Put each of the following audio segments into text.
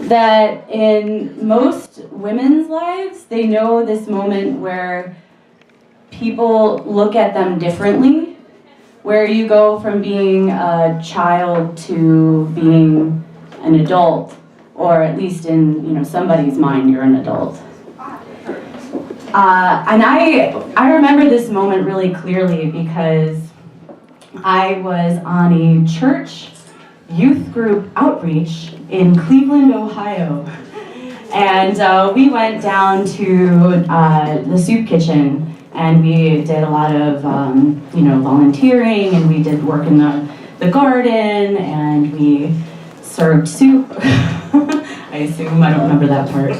that in most women's lives, they know this moment where people look at them differently, where you go from being a child to being an adult, or at least in somebody's mind, you're an adult. And I remember this moment really clearly because I was on a church youth group outreach in Cleveland, Ohio. And we went down to the soup kitchen, and we did a lot of volunteering, and we did work in the garden, and we served soup. I assume, I don't remember that part.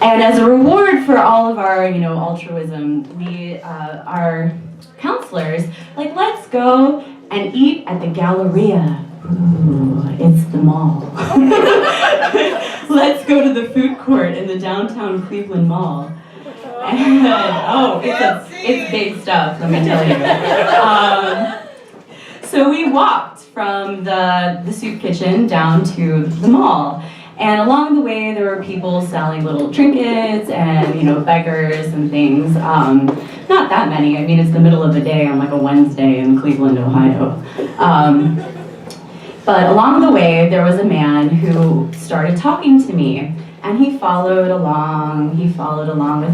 And as a reward for all of our, altruism, we, our counselors, let's go and eat at the Galleria. Ooh, it's the mall. Let's go to the food court in the downtown Cleveland Mall. And, it's big stuff, let me tell you. So we walked from the soup kitchen down to the mall. And along the way, there were people selling little trinkets and, beggars and things. Not that many. I mean, it's the middle of the day on a Wednesday in Cleveland, Ohio. But along the way, there was a man who started talking to me. And he followed along with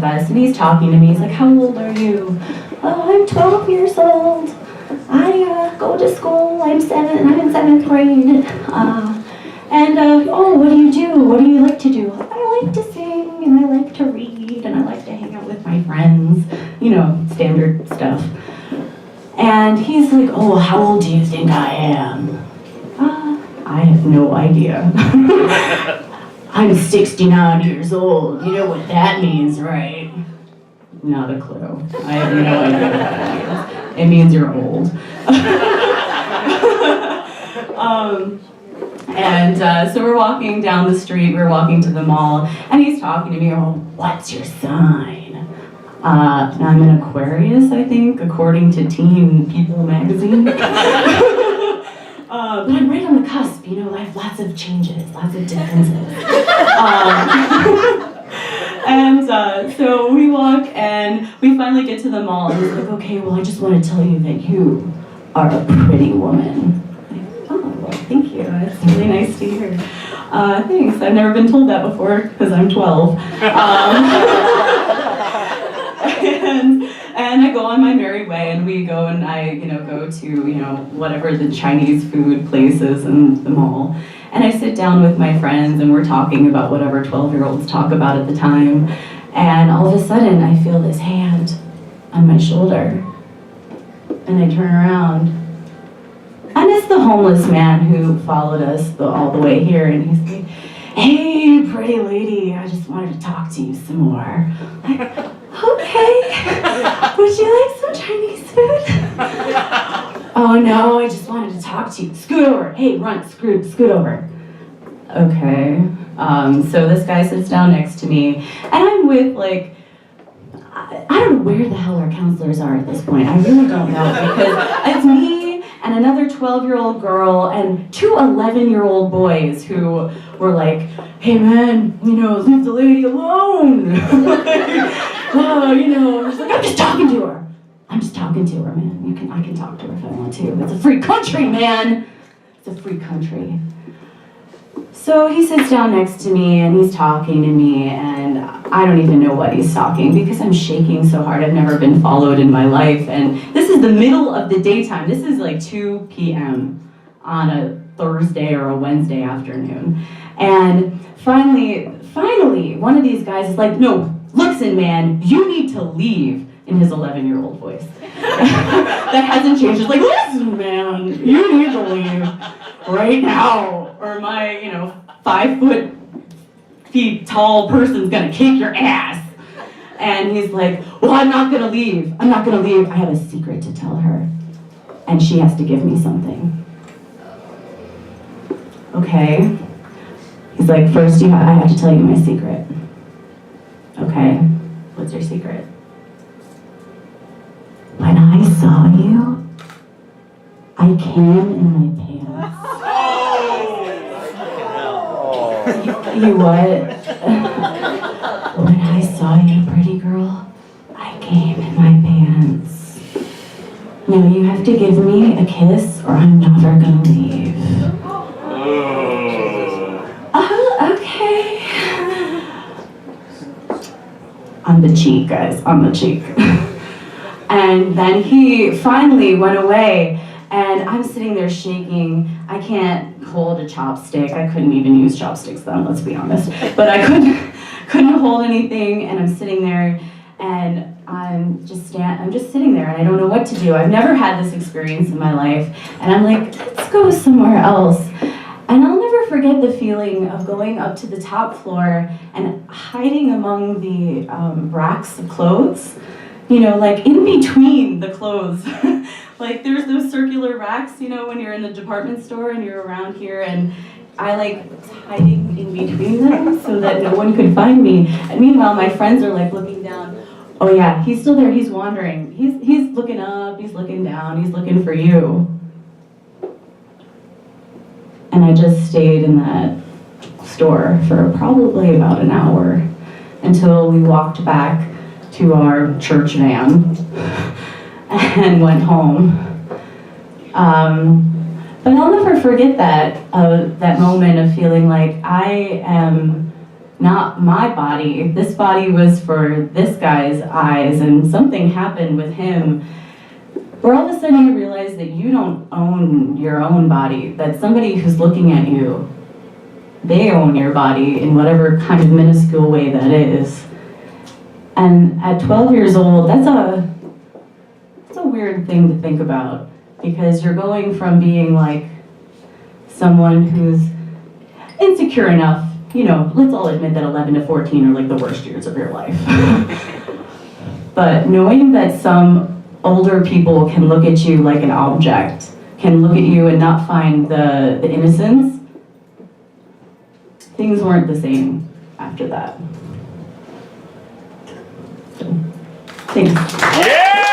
us. And he's talking to me. He's like, "How old are you?" "Oh, I'm 12 years old. I go to school. I'm in 7th grade. Oh, what do you do? What do you like to do?" "I like to sing, and I like to read, and I like to hang out with my friends." Standard stuff. And he's like, "Oh, how old do you think I am?" "I have no idea." "I'm 69 years old. You know what that means, right?" "Not a clue. I have no idea what that means." "It means you're old." So we're walking down the street, we're walking to the mall, and he's talking to me, "Oh, what's your sign?" I'm an Aquarius, I think, according to Teen People magazine. But I'm right on the cusp, I have lots of changes, lots of differences. So we walk, and we finally get to the mall, and he's like, "Okay, well, I just want to tell you that you are a pretty woman." Thank you. It's really nice to hear. Thanks. I've never been told that before because I'm 12. And I go on my merry way, and we go and I, go to, whatever the Chinese food place is in the mall. And I sit down with my friends, and we're talking about whatever 12-year-olds talk about at the time. And all of a sudden, I feel this hand on my shoulder. And I turn around. And it's the homeless man who followed us all the way here, and he's like, "Hey, pretty lady, I just wanted to talk to you some more." I'm like, "Okay, would you like some Chinese food?" "Oh no, I just wanted to talk to you." "Scoot over. Hey, run, scoot over." Okay. So this guy sits down next to me, and I'm with I don't know where the hell our counselors are at this point. I really don't know, because it's me and another 12-year-old girl and two 11-year-old boys who were like, "Hey man, leave the lady alone." Just like, I'm just talking to her, man. I can talk to her if I want to. It's a free country, man. It's a free country. So he sits down next to me, and he's talking to me, and I don't even know what he's talking because I'm shaking so hard. I've never been followed in my life, and this is the middle of the daytime. This is 2 p.m. on a Thursday or a Wednesday afternoon. And finally, one of these guys is like, "No, listen, man, you need to leave," in his 11-year-old voice. That hasn't changed. It's like, "Listen, man, you need to leave right now, or my, 5 feet tall person's gonna kick your ass." And he's like, "Well, I'm not gonna leave. I have a secret to tell her, and she has to give me something." "Okay." He's like, "First, I have to tell you my secret." "Okay, what's your secret?" "When I saw you, I came in my pants." You what? When I saw you, pretty girl, I came in my pants. Now you have to give me a kiss or I'm never gonna leave. Oh, okay. On the cheek, guys, on the cheek. And then he finally went away, and I'm sitting there shaking. I can't hold a chopstick. I couldn't even use chopsticks then, let's be honest. But I couldn't hold anything, and I'm sitting there, and I'm just sitting there, and I don't know what to do. I've never had this experience in my life, and I'm like, let's go somewhere else. And I'll never forget the feeling of going up to the top floor and hiding among the racks of clothes, you know, like in between the clothes. Like there's those circular racks, you know, when you're in the department store and you're around here, and I like was hiding in between them so that no one could find me. And meanwhile, my friends are like looking down. Oh yeah, he's still there, he's wandering. He's looking up, he's looking down, he's looking for you. And I just stayed in that store for probably about an hour until we walked back to our church van and went home. But I'll never forget that moment of feeling like I am not my body. This body was for this guy's eyes, and something happened with him where all of a sudden you realize that you don't own your own body, that somebody who's looking at you, they own your body in whatever kind of minuscule way that is. And at 12 years old, that's a weird thing to think about, because you're going from being like someone who's insecure enough, you know, let's all admit that 11 to 14 are like the worst years of your life. But knowing that some older people can look at you like an object, can look at you and not find the innocence, things weren't the same after that. So, thanks. Yeah!